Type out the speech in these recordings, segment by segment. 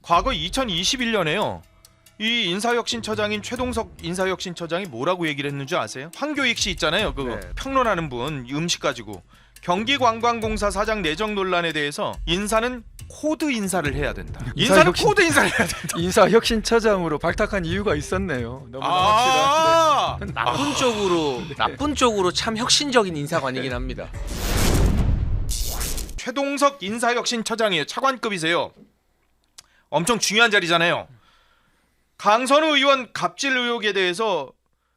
과거 2021년에요. 이 인사혁신처장인 최동석 인사혁신처장이 뭐라고 얘기를 했는지 아세요? 황교익 씨 있잖아요. 그거 네. 평론하는 분 음식 가지고 경기관광공사 사장 내정 논란에 대해서 인사는 코드 인사를 해야 된다. 인사는 코드 인사를 해야 된다. 인사혁신처장으로 발탁한 이유가 있었네요. 너무나 확실한. 나쁜 쪽으로 참 혁신적인 인사관이긴 합니다. 최동석 인사혁신처장이에요. 차관급이세요. 엄청 중요한 자리잖아요. 강선우 의원 갑질 의혹에 대해서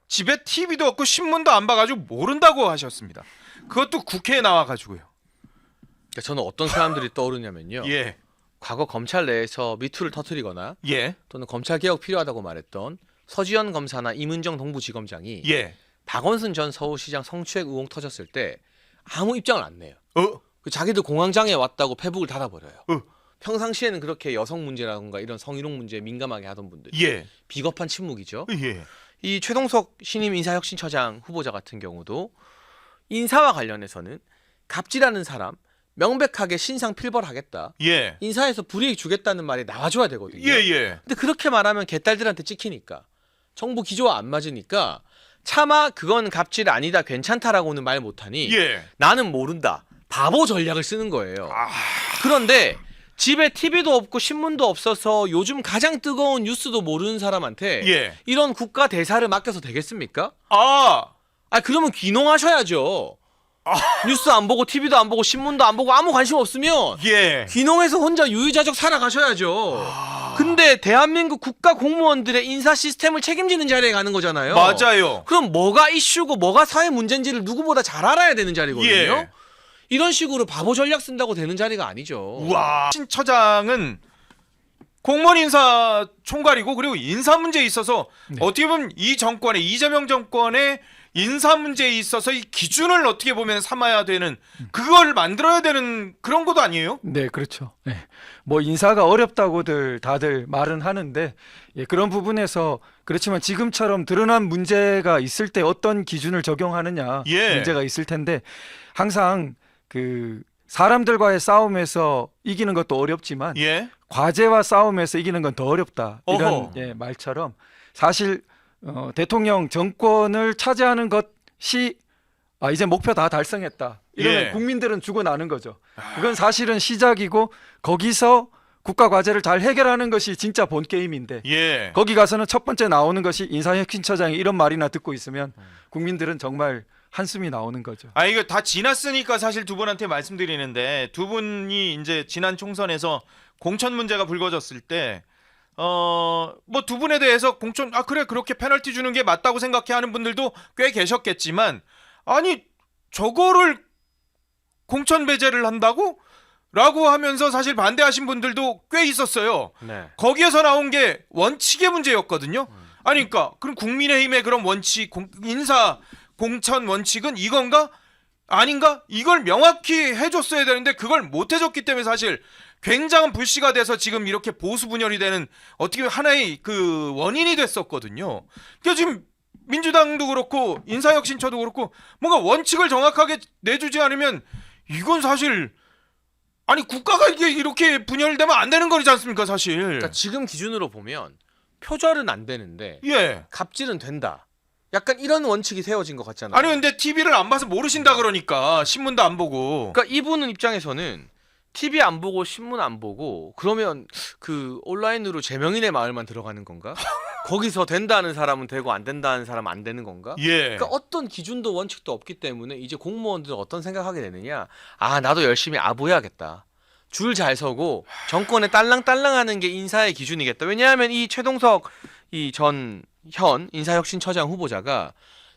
집에 TV도 없고 신문도 안 봐가지고 모른다고 하셨습니다. 그것도 국회에 나와가지고요. 그러니까 저는 어떤 사람들이 떠오르냐면요. 예, 과거 검찰 내에서 미투를 터뜨리거나 예, 또는 검찰 개혁 필요하다고 말했던 서지현 검사나 임은정 동부지검장이 예. 박원순 전 서울시장 성추행 의혹 터졌을 때 아무 입장을 안 내요. 어, 자기들 공황장애 왔다고 페북을 닫아버려요. 어. 평상시에는 그렇게 여성 문제라든가 이런 성희롱 문제에 민감하게 하던 분들이 예, 비겁한 침묵이죠. 예. 이 최동석 신임 인사혁신처장 후보자 같은 경우도 인사와 관련해서는 갑질하는 사람 명백하게 신상 필벌하겠다. 예, 인사에서 불이익 주겠다는 말이 나와줘야 되거든요. 예, 예. 근데 그렇게 말하면 개딸들한테 찍히니까 정부 기조와 안 맞으니까 차마 그건 갑질 아니다 괜찮다라고는 말 못하니 예. 나는 모른다. 바보 전략을 쓰는 거예요. 아, 그런데 집에 TV도 없고 신문도 없어서 요즘 가장 뜨거운 뉴스도 모르는 사람한테 예. 이런 국가 대사를 맡겨서 되겠습니까? 아, 그러면 귀농하셔야죠. 뉴스 안 보고 TV도 안 보고 신문도 안 보고 아무 관심 없으면 예. 귀농해서 혼자 유유자적 살아가셔야죠. 근데 대한민국 국가 공무원들의 인사 시스템을 책임지는 자리에 가는 거잖아요. 맞아요. 그럼 뭐가 이슈고 뭐가 사회 문제인지를 누구보다 잘 알아야 되는 자리거든요. 예. 이런 식으로 바보 전략 쓴다고 되는 자리가 아니죠. 우와. 신처장은 공무원 인사 총괄이고 그리고 인사 문제에 있어서 어떻게 보면 이 정권의 이재명 정권의 인사 문제에 있어서 이 기준을 어떻게 보면 삼아야 되는 그걸 만들어야 되는 그런 것도 아니에요? 네, 그렇죠. 네. 뭐 인사가 어렵다고들 다들 말은 하는데 그런 부분에서 그렇지만 지금처럼 드러난 문제가 있을 때 어떤 기준을 적용하느냐 예. 문제가 있을 텐데 항상 그 사람들과의 싸움에서 이기는 것도 어렵지만 예. 과제와 싸움에서 이기는 건 더 어렵다 이런 어허. 말처럼 사실 대통령 정권을 차지하는 것이 이제 목표 다 달성했다 이러면 예. 국민들은 죽어나는 거죠. 그건 사실은 시작이고 거기서 국가 과제를 잘 해결하는 것이 진짜 본 게임인데 예. 거기 가서는 첫 번째 나오는 것이 인사혁신처장이 이런 말이나 듣고 있으면 국민들은 정말 한숨이 나오는 거죠. 이거 다 지났으니까 사실 두 분한테 말씀드리는데 두 분이 이제 지난 총선에서 공천 문제가 불거졌을 때 뭐 두 분에 대해서 공천 그래 그렇게 페널티 주는 게 맞다고 생각해 하는 분들도 꽤 계셨겠지만 아니 저거를 공천 배제를 한다고? 라고 하면서 사실 반대하신 분들도 꽤 있었어요. 네. 거기에서 나온 게 원칙의 문제였거든요. 그러니까 그럼 국민의힘의 그런 원칙 인사 공천 원칙은 이건가? 아닌가? 이걸 명확히 해줬어야 되는데 그걸 못 해줬기 때문에 사실 굉장한 불씨가 돼서 지금 이렇게 보수 분열이 되는 어떻게 보면 하나의 그 원인이 됐었거든요. 그러니까 지금 민주당도 그렇고 인사혁신처도 그렇고 뭔가 원칙을 정확하게 내주지 않으면 이건 사실 국가가 이게 이렇게 분열되면 안 되는 거지 않습니까 사실. 그러니까 지금 기준으로 보면 표절은 안 되는데 예. 갑질은 된다. 약간 이런 원칙이 세워진 것 같잖아요. 근데 TV를 안 봐서 모르신다 그러니까 신문도 안 보고. 그러니까 이분은 입장에서는 TV 안 보고 신문 안 보고 그러면 그 온라인으로 제명인의 마을만 들어가는 건가? 거기서 된다는 사람은 되고 안 된다는 사람은 안 되는 건가? 예. 그러니까 어떤 기준도 원칙도 없기 때문에 이제 공무원들은 어떤 생각하게 되느냐? 나도 열심히 아부해야겠다. 줄 잘 서고 정권에 딸랑딸랑하는 게 인사의 기준이겠다. 왜냐하면 이 최동석 이 현 인사혁신처장 후보자가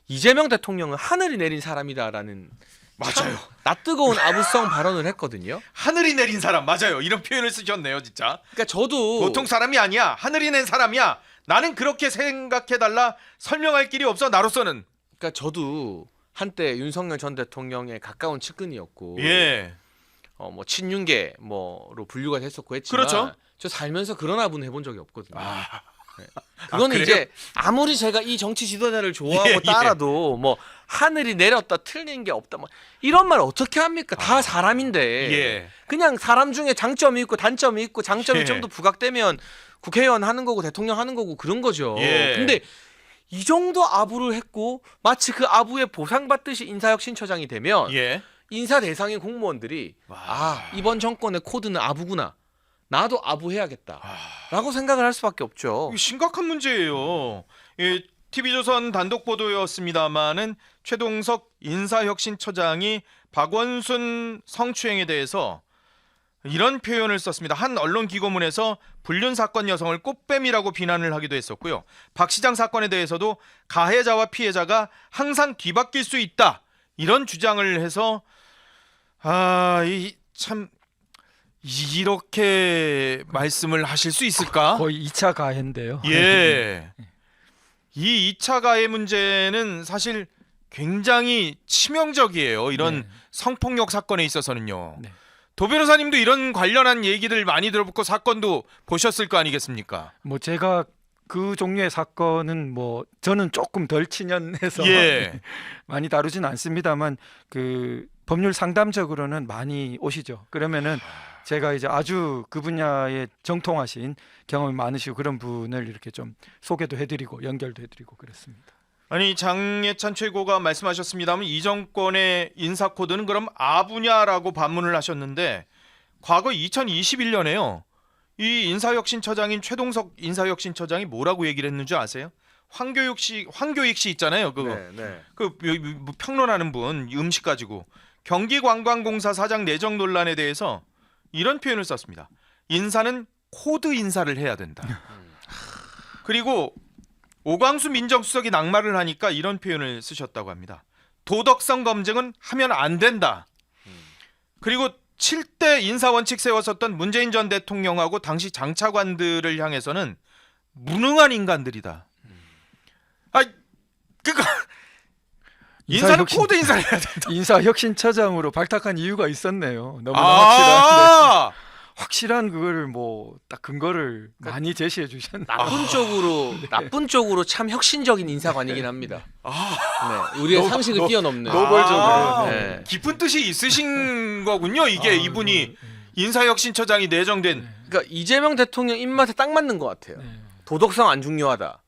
이재명 대통령은 하늘이 내린 사람이다라는 맞아요. 낯뜨거운 아부성 발언을 했거든요. 하늘이 내린 사람 맞아요. 이런 표현을 쓰셨네요, 진짜. 그러니까 저도 보통 사람이 아니야. 하늘이 낸 사람이야. 나는 그렇게 생각해달라. 설명할 길이 없어. 나로서는. 그러니까 저도 한때 윤석열 전 대통령의 가까운 측근이었고, 예. 뭐 친윤계 뭐로 분류가 됐었고 했지만, 그렇죠. 저 살면서 그런 아부는 해본 적이 없거든요. 그거는 그래요? 이제 아무리 제가 이 정치 지도자를 좋아하고 예. 따라도 뭐 하늘이 내렸다 틀린 게 없다 뭐 이런 말 어떻게 합니까? 다 사람인데 예. 그냥 사람 중에 장점이 있고 단점이 있고 장점이 예. 좀 더 부각되면 국회의원 하는 거고 대통령 하는 거고 그런 거죠. 예. 근데 이 정도 아부를 했고 마치 그 아부에 보상받듯이 인사혁신처장이 되면 예. 인사 대상인 공무원들이 이번 정권의 코드는 아부구나. 나도 아부해야겠다. 라고 생각을 할 수밖에 없죠. 이거 심각한 문제예요. 예, TV조선 단독 보도였습니다마는 최동석 인사혁신처장이 박원순 성추행에 대해서 이런 표현을 썼습니다. 한 언론 기고문에서 불륜 사건 여성을 꽃뱀이라고 비난을 하기도 했었고요. 박 시장 사건에 대해서도 가해자와 피해자가 항상 뒤바뀔 수 있다. 이런 주장을 해서 참 이렇게 말씀을 하실 수 있을까? 거의 2차 가해인데요. 예. 이 2차 가해 문제는 사실 굉장히 치명적이에요. 이런 네. 성폭력 사건에 있어서는요. 네. 도 변호사님도 이런 관련한 얘기들 많이 들어보고 사건도 보셨을 거 아니겠습니까? 뭐 제가 그 종류의 사건은 뭐 저는 조금 덜 친연해서 예. 많이 다루진 않습니다만 그 법률 상담적으로는 많이 오시죠. 그러면은 제가 이제 아주 그 분야에 정통하신 경험이 많으시고 그런 분을 이렇게 좀 소개도 해드리고 연결도 해드리고 그렇습니다. 아니 장예찬 최고가 말씀하셨습니다만 이 정권의 인사 코드는 그럼 아부냐라고 반문을 하셨는데 과거 2021년에요. 이 인사혁신처장인 최동석 인사혁신처장이 뭐라고 얘기를 했는지 아세요? 황교익 씨 있잖아요. 그거 네. 그 평론하는 분 음식 가지고 경기관광공사 사장 내정 논란에 대해서 이런 표현을 썼습니다. 인사는 코드 인사를 해야 된다. 그리고 오광수 민정수석이 낙마를 하니까 이런 표현을 쓰셨다고 합니다. 도덕성 검증은 하면 안 된다. 그리고 7대 인사원칙 세웠었던 문재인 전 대통령하고 당시 장차관들을 향해서는 무능한 인간들이다. 그거 인사는 코드 인사를 해야 된다. 인사혁신처장으로 발탁한 이유가 있었네요. 너무나 확실한 그거를 뭐 딱 근거를 많이 제시해 주셨네요. 나쁜 쪽으로 참 혁신적인 인사관이긴 합니다. 네, 우리의 상식을 뛰어넘는. 노골적으로. 네. 깊은 뜻이 있으신 거군요. 이게 이분이 인사혁신처장이 내정된. 그러니까 이재명 대통령 입맛에 딱 맞는 것 같아요. 네. 도덕성 안 중요하다.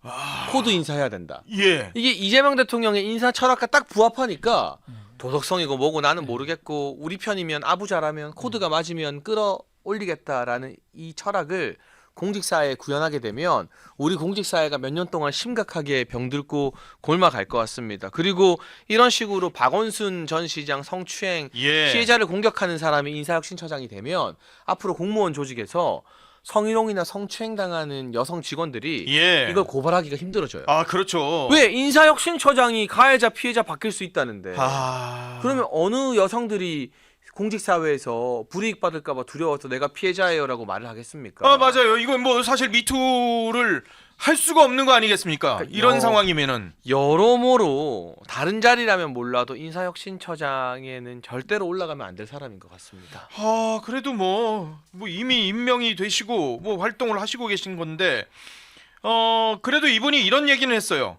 코드 인사해야 된다. 예. 이게 이재명 대통령의 인사 철학과 딱 부합하니까 도덕성이고 뭐고 나는 모르겠고 우리 편이면 아부 잘하면 코드가 맞으면 끌어올리겠다라는 이 철학을 공직사회에 구현하게 되면 우리 공직사회가 몇 년 동안 심각하게 병들고 골마갈 것 같습니다. 그리고 이런 식으로 박원순 전 시장 성추행 피해자를 공격하는 사람이 인사혁신처장이 되면 앞으로 공무원 조직에서 성희롱이나 성추행 당하는 여성 직원들이 이걸 고발하기가 힘들어져요. 그렇죠. 왜 인사혁신처장이 가해자 피해자 바뀔 수 있다는데 그러면 어느 여성들이 공직사회에서 불이익 받을까봐 두려워서 내가 피해자예요라고 말을 하겠습니까? 맞아요. 이건 뭐 사실 미투를 할 수가 없는 거 아니겠습니까? 그러니까 이런 상황이면은 여러모로 다른 자리라면 몰라도 인사혁신처장에는 절대로 올라가면 안 될 사람인 것 같습니다. 그래도 뭐 이미 임명이 되시고 뭐 활동을 하시고 계신 건데 그래도 이분이 이런 얘기는 했어요.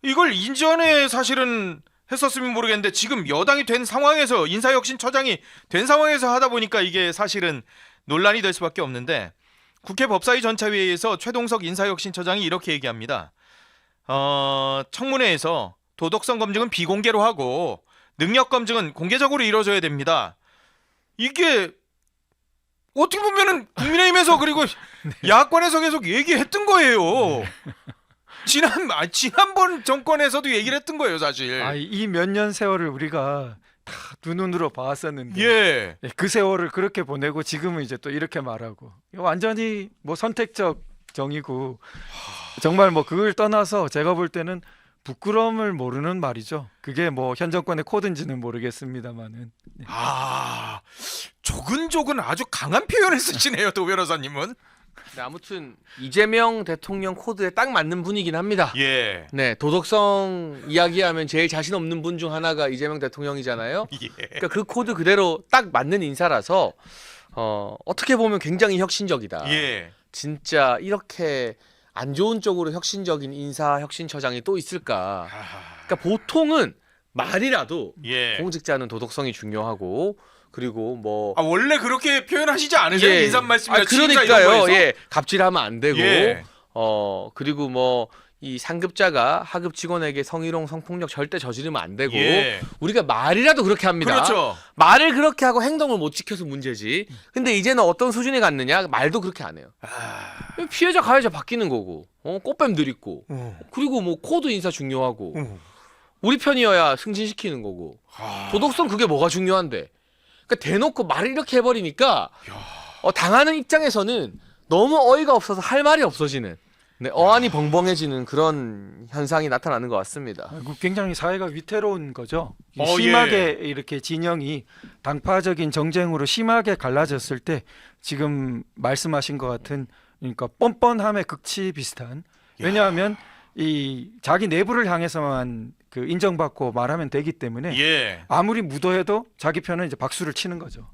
이걸 이전에 사실은 했었으면 모르겠는데 지금 여당이 된 상황에서 인사혁신처장이 된 상황에서 하다 보니까 이게 사실은 논란이 될 수밖에 없는데 국회 법사위 전차회의에서 최동석 인사혁신처장이 이렇게 얘기합니다. 청문회에서 도덕성 검증은 비공개로 하고 능력 검증은 공개적으로 이루어져야 됩니다. 이게 어떻게 보면은 국민의힘에서 그리고 야권에서 계속 얘기했던 거예요. 지난번 정권에서도 얘기를 했던 거예요, 사실. 이 몇 년 세월을 우리가 다 두 눈으로 봤었는데 그 세월을 그렇게 보내고 지금은 이제 또 이렇게 말하고 이거 완전히 뭐 선택적 정이고 정말 뭐 그걸 떠나서 제가 볼 때는 부끄러움을 모르는 말이죠. 그게 뭐 현 정권의 코드인지는 모르겠습니다만은. 조근조근 아주 강한 표현을 쓰시네요, 도 변호사님은. 네, 아무튼 이재명 대통령 코드에 딱 맞는 분이긴 합니다. 네, 도덕성 이야기하면 제일 자신 없는 분 중 하나가 이재명 대통령이잖아요. 그러니까 그 코드 그대로 딱 맞는 인사라서 어떻게 보면 굉장히 혁신적이다. 진짜 이렇게 안 좋은 쪽으로 혁신적인 인사혁신처장이 또 있을까? 그러니까 보통은 말이라도 예. 공직자는 도덕성이 중요하고 그리고 뭐 아 원래 그렇게 표현하시지 않으세요? 예. 인사 말씀이나 그러니까요. 거에서? 예, 갑질하면 안 되고 예. 그리고 뭐 이 상급자가 하급 직원에게 성희롱, 성폭력 절대 저지르면 안 되고 예. 우리가 말이라도 그렇게 합니다. 그렇죠. 말을 그렇게 하고 행동을 못 지켜서 문제지. 근데 이제는 어떤 수준에 갔느냐? 말도 그렇게 안 해요. 피해자 가해자 바뀌는 거고, 꽃뱀 들이고, 그리고 뭐 코드 인사 중요하고, 우리 편이어야 승진시키는 거고, 도덕성 그게 뭐가 중요한데? 그러니까 대놓고 말을 이렇게 해버리니까 당하는 입장에서는 너무 어이가 없어서 할 말이 없어지는. 네, 어안이 벙벙해지는 그런 현상이 나타나는 것 같습니다. 굉장히 사회가 위태로운 거죠. 예. 심하게 이렇게 진영이 당파적인 정쟁으로 심하게 갈라졌을 때 지금 말씀하신 것 같은 그러니까 뻔뻔함의 극치 비슷한 왜냐하면 이 자기 내부를 향해서만 그 인정받고 말하면 되기 때문에 예. 아무리 무도해도 자기 편은 이제 박수를 치는 거죠.